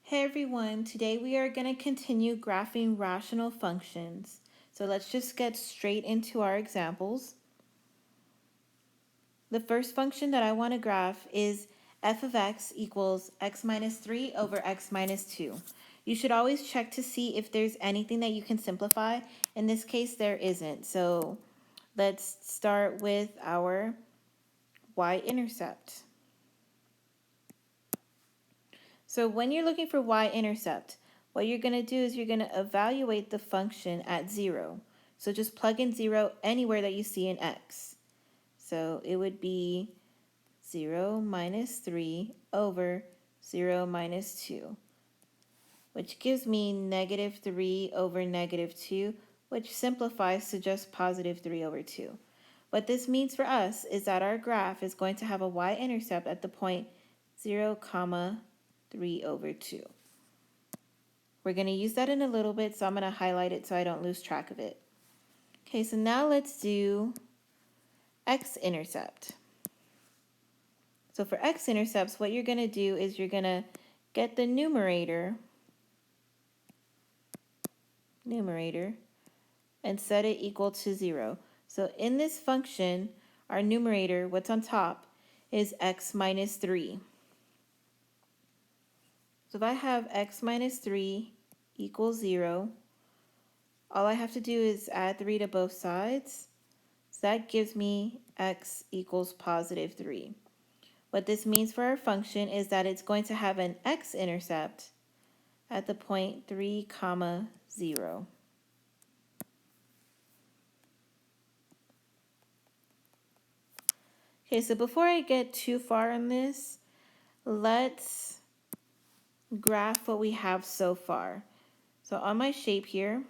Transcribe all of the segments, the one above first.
Hey everyone, today we are going to continue graphing rational functions. So let's just get straight into our examples. The first function that I want to graph is f of x equals x minus 3 over x minus 2. You should always check to see if there's anything that you can simplify. In this case, there isn't. So let's start with our y-intercept. So when you're looking for y-intercept, what you're going to do is you're going to evaluate the function at 0. So just plug in 0 anywhere that you see in x. So it would be 0 minus 3 over 0 minus 2, which gives me negative 3 over negative 2, which simplifies to just positive 3 over 2. What this means for us is that our graph is going to have a y-intercept at the point 0, comma 3 over 2. We're going to use that in a little bit, so I'm going to highlight it so I don't lose track of it. Okay, so now let's do x-intercept. So for x-intercepts, what you're going to do is you're going to get the numerator, and set it equal to 0. So in this function, our numerator, what's on top, is x minus 3. So if I have x minus 3 equals 0, all I have to do is add 3 to both sides. So that gives me x equals positive 3. What this means for our function is that it's going to have an x-intercept at the point 3, comma 0. Okay, so before I get too far on this, let's graph what we have so far. So on my shape here,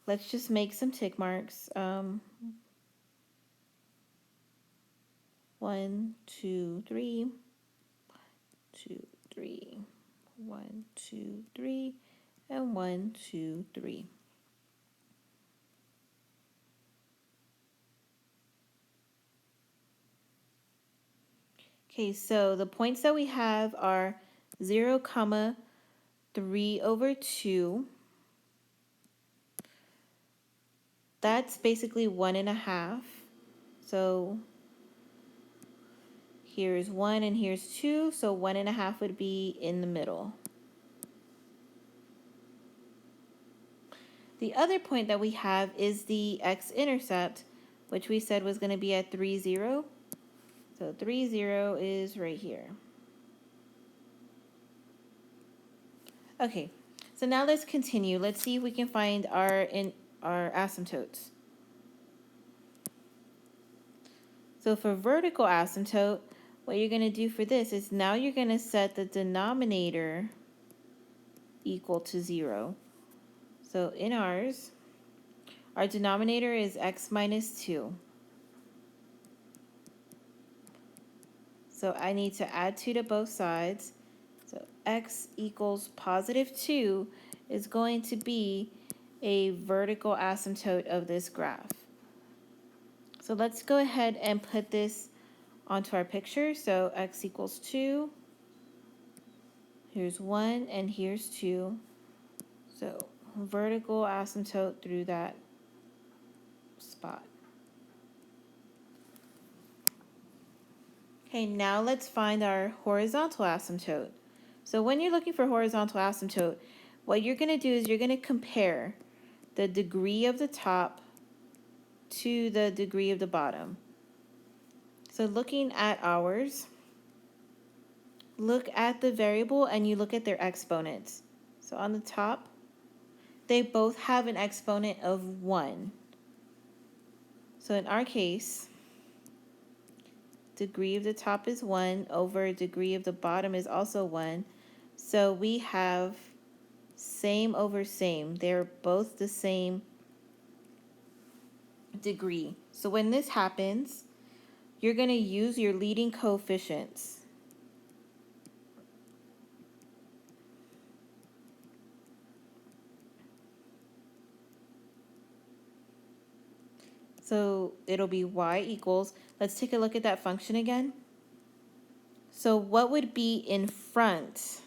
let's just make some tick marks. 1, 2, 3, 2, 3, 1, 2, 3, and 1, 2, 3. Okay, so the points that we have are 0, comma 3 over 2. That's basically 1.5. So here's 1 and here's 2, so 1.5 would be in the middle. The other point that we have is the x-intercept, which we said was going to be at 3, 0. So 3, 0 is right here. Okay, so now let's continue. Let's see if we can find our asymptotes. So for vertical asymptote, what you're going to do for this is now you're going to set the denominator equal to 0. So in ours, our denominator is x minus 2. So I need to add 2 to both sides. So x equals positive 2 is going to be a vertical asymptote of this graph. So let's go ahead and put this onto our picture. So x equals 2. Here's 1 and here's 2. So vertical asymptote through that spot. Okay, now let's find our horizontal asymptote. So when you're looking for horizontal asymptote, what you're going to do is you're going to compare the degree of the top to the degree of the bottom. So looking at ours, look at the variable and you look at their exponents. So on the top, they both have an exponent of 1. So in our case, degree of the top is 1 over degree of the bottom is also 1. So we have same over same. They're both the same degree. So when this happens, you're going to use your leading coefficients. So it'll be y equals, let's take a look at that function again. So what would be in front?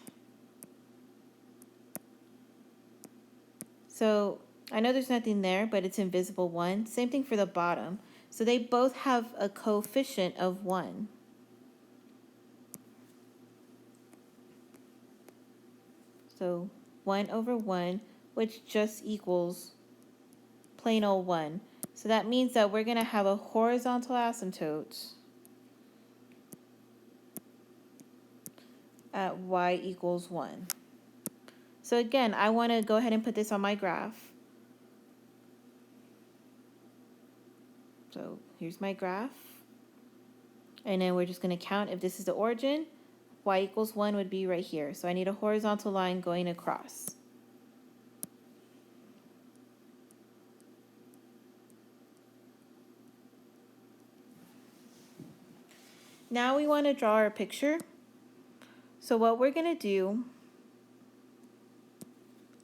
So I know there's nothing there, but it's invisible 1. Same thing for the bottom. So they both have a coefficient of 1. So 1 over 1, which just equals plain old 1. So that means that we're going to have a horizontal asymptote at y equals 1. So again, I want to go ahead and put this on my graph. So here's my graph. And then we're just going to count if this is the origin. Y equals 1 would be right here. So I need a horizontal line going across. Now we want to draw our picture. So what we're going to do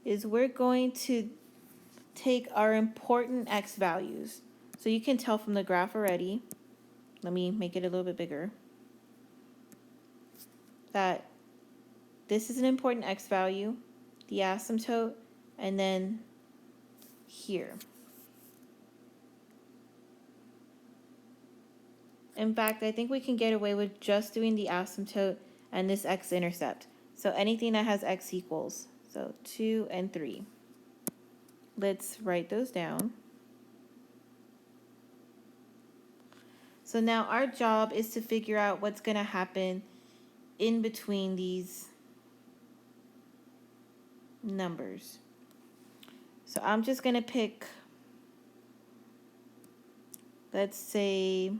is we're going to take our important x values. So you can tell from the graph already. Let me make it a little bit bigger. That this is an important x value, the asymptote, and then here. In fact, I think we can get away with just doing the asymptote and this x-intercept. So anything that has x equals. So 2 and 3. Let's write those down. So now our job is to figure out what's going to happen in between these numbers. So I'm just going to pick, let's say,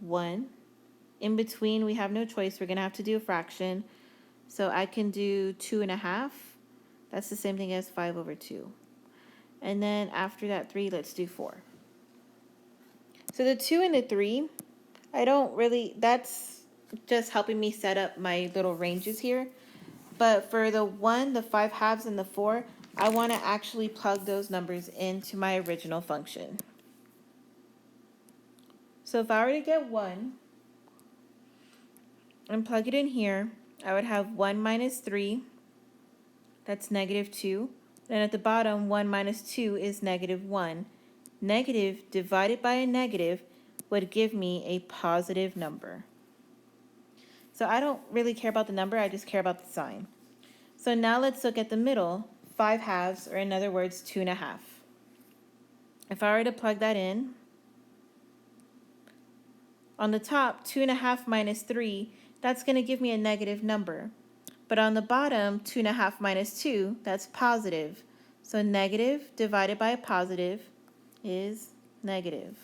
1. In between, we have no choice. We're going to have to do a fraction. So I can do 2.5. That's the same thing as 5 over 2. And then after that 3, let's do 4. So the 2 and the 3, I don't really, that's just helping me set up my little ranges here. But for the 1, the 5 halves, and the 4, I want to actually plug those numbers into my original function. So if I were to get 1 and plug it in here, I would have 1 minus 3, that's negative 2. Then at the bottom, 1 minus 2 is negative 1. Negative divided by a negative would give me a positive number. So I don't really care about the number, I just care about the sign. So now let's look at the middle, 5 halves, or in other words, 2.5. If I were to plug that in, on the top, 2.5 minus 3, that's going to give me a negative number. But on the bottom, 2.5 minus 2, that's positive. So negative divided by a positive is negative.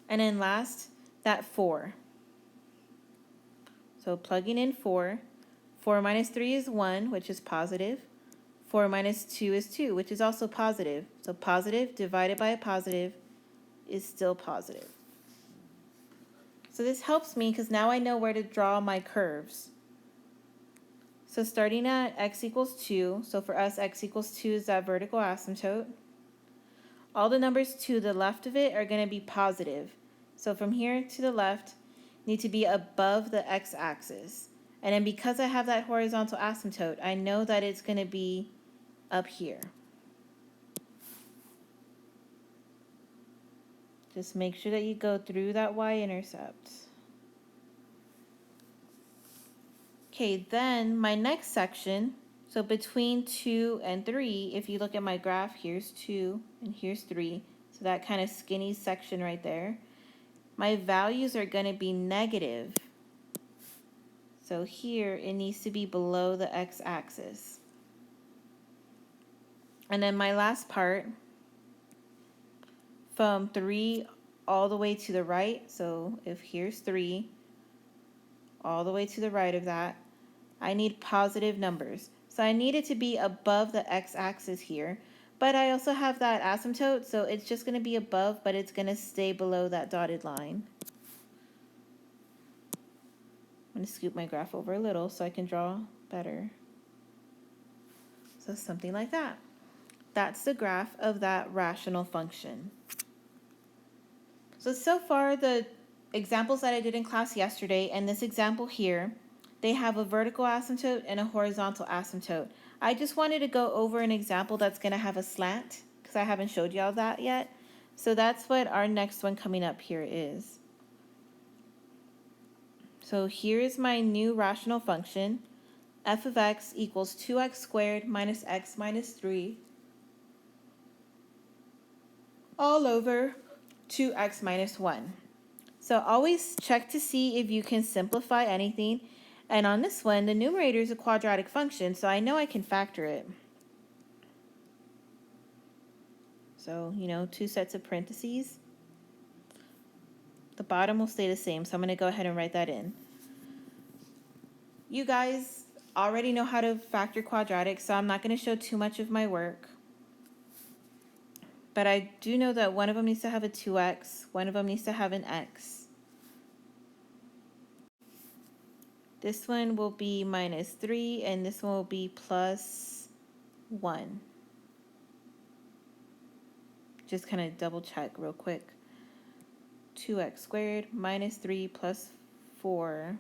And then last, that 4. So plugging in 4. 4 minus 3 is 1, which is positive. 4 minus 2 is 2, which is also positive. So positive divided by a positive is still positive. So this helps me because now I know where to draw my curves. So starting at x equals 2, so for us x equals 2 is that vertical asymptote. All the numbers to the left of it are going to be positive. So from here to the left need to be above the x-axis. And then because I have that horizontal asymptote, I know that it's going to be up here. Just make sure that you go through that y-intercept. Okay, then my next section, so between 2 and 3, if you look at my graph, here's 2 and here's 3. So that kind of skinny section right there. My values are going to be negative. So here it needs to be below the x-axis. And then my last part, from 3 all the way to the right, so if here's 3, all the way to the right of that, I need positive numbers. So I need it to be above the x-axis here, but I also have that asymptote, so it's just going to be above, but it's going to stay below that dotted line. I'm going to scoop my graph over a little so I can draw better. So something like that. That's the graph of that rational function. So far the examples that I did in class yesterday and this example here, they have a vertical asymptote and a horizontal asymptote. I just wanted to go over an example that's going to have a slant because I haven't showed y'all that yet. So that's what our next one coming up here is. So here is my new rational function. F of x equals 2x squared minus x minus 3 all over 2x minus 1. So always check to see if you can simplify anything. And on this one, the numerator is a quadratic function, so I know I can factor it. So, two sets of parentheses. The bottom will stay the same, so I'm going to go ahead and write that in. You guys already know how to factor quadratics, so I'm not going to show too much of my work. But I do know that one of them needs to have a 2x, one of them needs to have an x. This one will be minus 3, and this one will be plus 1. Just kind of double check real quick. 2x squared minus 3 plus 4.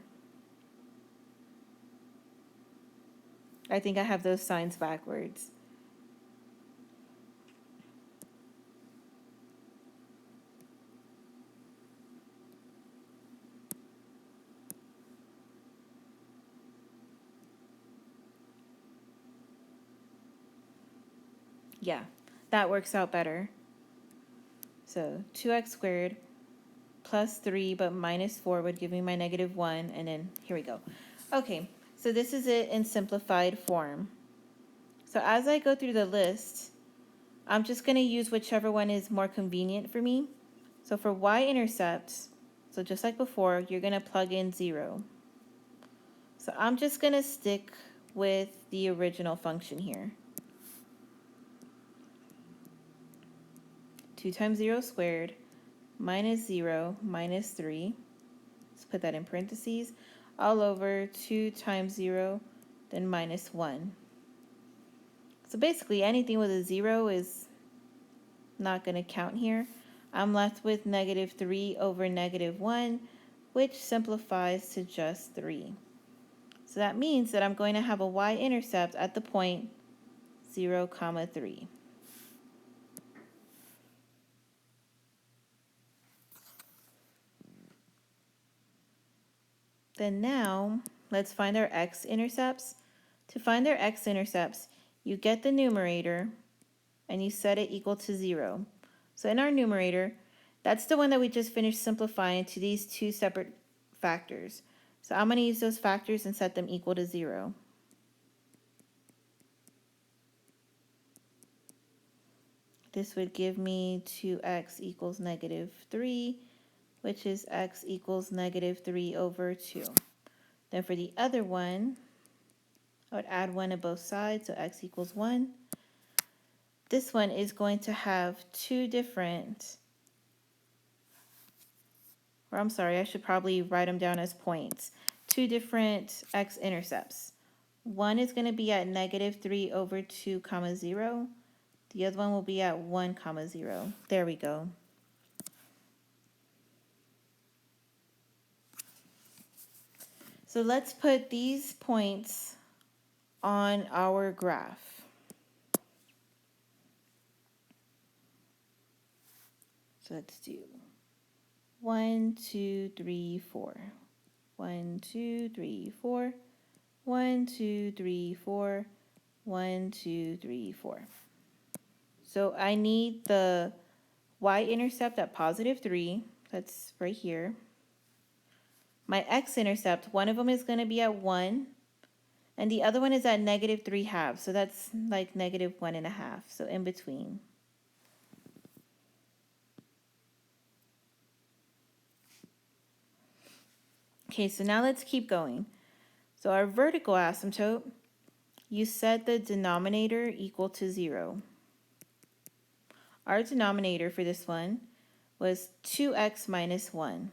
I think I have those signs backwards. Yeah, that works out better. So 2x squared plus 3 but minus 4 would give me my negative 1, and then here we go. Okay, so this is it in simplified form. So as I go through the list, I'm just going to use whichever one is more convenient for me. So for y-intercept, so just like before, you're going to plug in 0. So I'm just going to stick with the original function here. 2 times 0 squared minus 0 minus 3. Let's put that in parentheses. All over 2 times 0, then minus 1. So basically anything with a 0 is not going to count here. I'm left with negative 3 over negative 1, which simplifies to just 3. So that means that I'm going to have a y-intercept at the point 0, 3. Then now, let's find our x-intercepts. To find our x-intercepts, you get the numerator and you set it equal to 0. So in our numerator, that's the one that we just finished simplifying to these two separate factors. So I'm going to use those factors and set them equal to 0. This would give me 2x equals negative 3, which is x equals negative 3 over 2. Then for the other one, I would add 1 to both sides, so x equals 1. This one is going to have two different, or I'm sorry, I should probably write them down as points. Two different x-intercepts. One is going to be at negative 3 over 2 comma 0. The other one will be at 1 comma 0. There we go. So let's put these points on our graph. So let's do 1, 2, 3, 4. 1, 2, 3, 4. 1, 2, 3, 4. 1, 2, 3, 4. So I need the y-intercept at positive 3. That's right here. My x-intercept, one of them is going to be at 1, and the other one is at negative 3/2. So that's like negative 1.5. So in between. Okay, so now let's keep going. So our vertical asymptote, you set the denominator equal to 0. Our denominator for this one was 2x minus 1.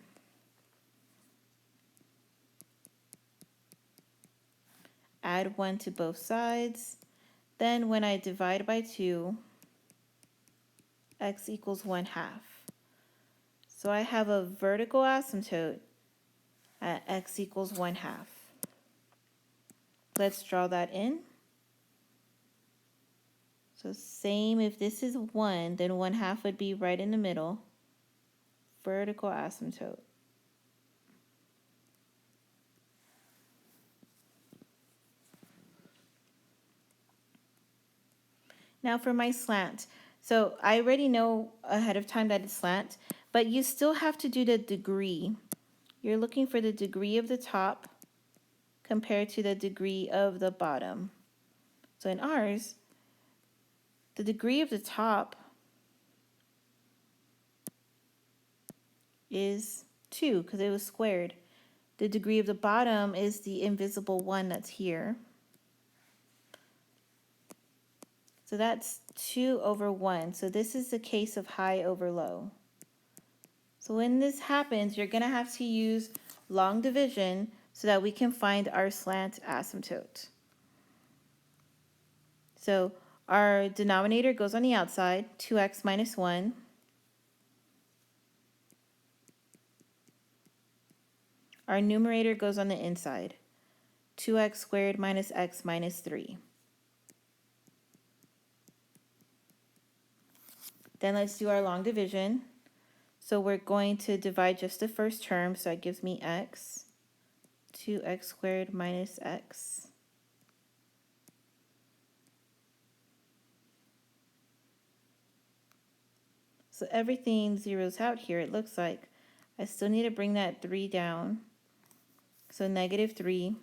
Add 1 to both sides. Then when I divide by 2, x equals 1/2. So I have a vertical asymptote at x equals 1/2. Let's draw that in. So same, if this is 1, then 1/2 would be right in the middle. Vertical asymptote. Now for my slant. So I already know ahead of time that it's slant, but you still have to do the degree. You're looking for the degree of the top compared to the degree of the bottom. So in ours, the degree of the top is 2 because it was squared. The degree of the bottom is the invisible 1 that's here. So that's 2 over 1. So this is the case of high over low. So when this happens, you're going to have to use long division so that we can find our slant asymptote. So our denominator goes on the outside, 2x minus 1. Our numerator goes on the inside, 2x squared minus x minus 3. Then let's do our long division. So we're going to divide just the first term, so it gives me x, 2x squared minus x. So everything zeroes out here, it looks like. I still need to bring that 3 down. So negative 3.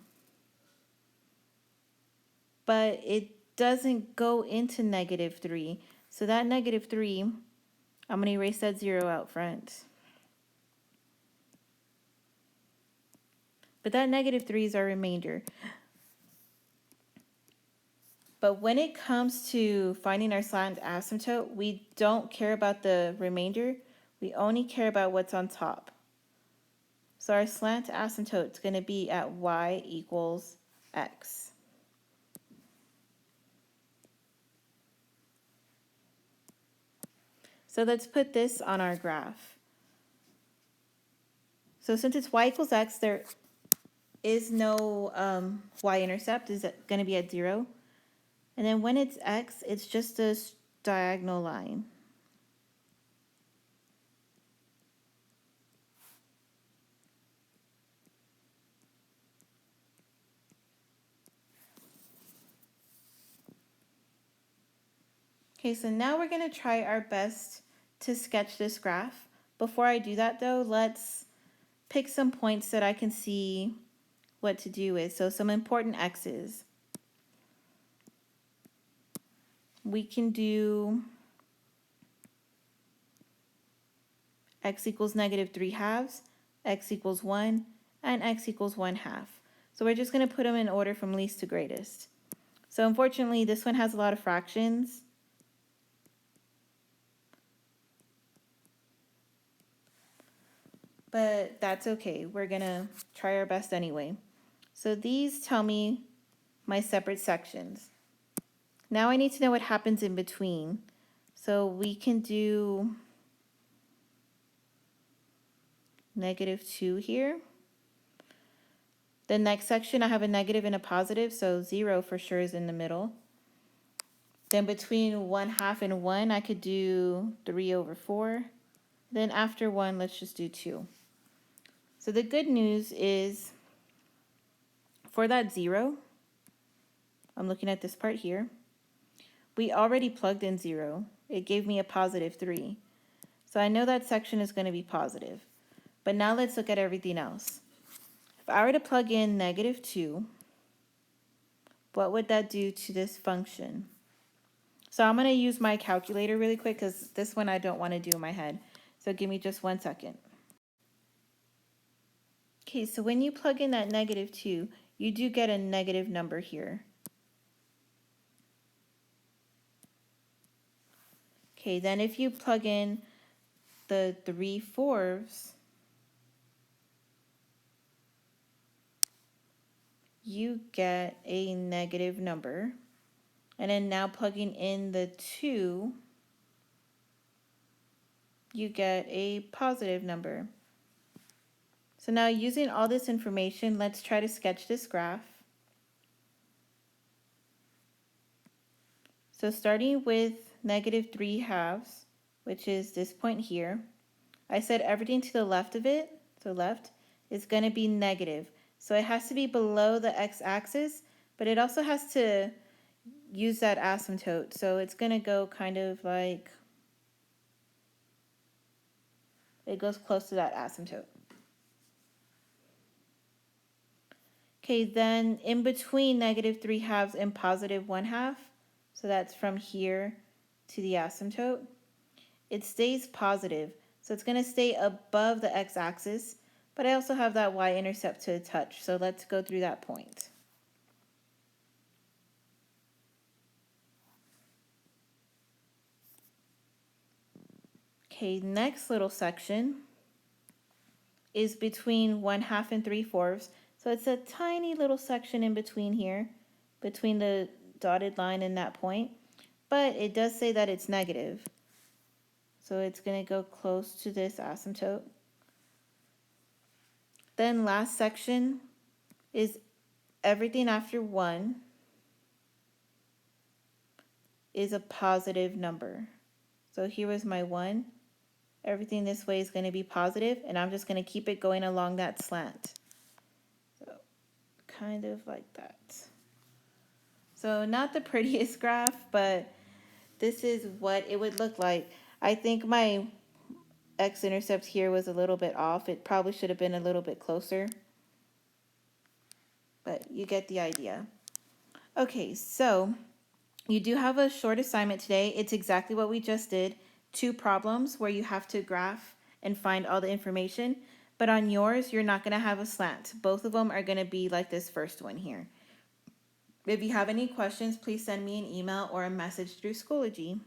But it doesn't go into negative 3. So that negative 3, I'm going to erase that 0 out front. But that negative 3 is our remainder. But when it comes to finding our slant asymptote, we don't care about the remainder. We only care about what's on top. So our slant asymptote is going to be at y equals x. So let's put this on our graph. So since it's y equals x, there is no y-intercept, is going to be at 0. And then when it's x, it's just a diagonal line. Okay, so now we're going to try our best to sketch this graph. Before I do that though, let's pick some points that I can see what to do with. So some important x's. We can do x equals negative 3/2, x equals 1, and x equals 1/2. So we're just going to put them in order from least to greatest. So unfortunately, this one has a lot of fractions. But that's okay. We're going to try our best anyway. So these tell me my separate sections. Now I need to know what happens in between. So we can do negative 2 here. The next section, I have a negative and a positive, so 0 for sure is in the middle. Then between 1/2 and 1, I could do 3 over 4. Then after 1, let's just do 2. So the good news is for that 0, I'm looking at this part here, we already plugged in 0. It gave me a positive 3. So I know that section is going to be positive. But now let's look at everything else. If I were to plug in negative 2, what would that do to this function? So I'm going to use my calculator really quick because this one I don't want to do in my head. So give me just 1 second. Okay, so when you plug in that negative 2, you do get a negative number here. Okay, then if you plug in the 3/4, you get a negative number. And then now plugging in the 2, you get a positive number. So now using all this information, let's try to sketch this graph. So starting with -3/2, which is this point here, I said everything to the left of it, so left, is going to be negative. So it has to be below the x-axis, but it also has to use that asymptote. So it's going to go kind of like, it goes close to that asymptote. Okay, then in between -3/2 and +1/2, so that's from here to the asymptote, it stays positive. So it's going to stay above the x-axis, but I also have that y-intercept to touch. So let's go through that point. Okay, next little section is between 1/2 and 3/4. So it's a tiny little section in between here, between the dotted line and that point. But it does say that it's negative. So it's going to go close to this asymptote. Then last section is everything after 1 is a positive number. So here was my 1. Everything this way is going to be positive, and I'm just going to keep it going along that slant. So kind of like that. So not the prettiest graph, but this is what it would look like. I think my x-intercept here was a little bit off. It probably should have been a little bit closer, but you get the idea. Okay, so you do have a short assignment today. It's exactly what we just did. 2 problems where you have to graph and find all the information. But on yours, you're not going to have a slant. Both of them are going to be like this first one here. If you have any questions, please send me an email or a message through Schoology.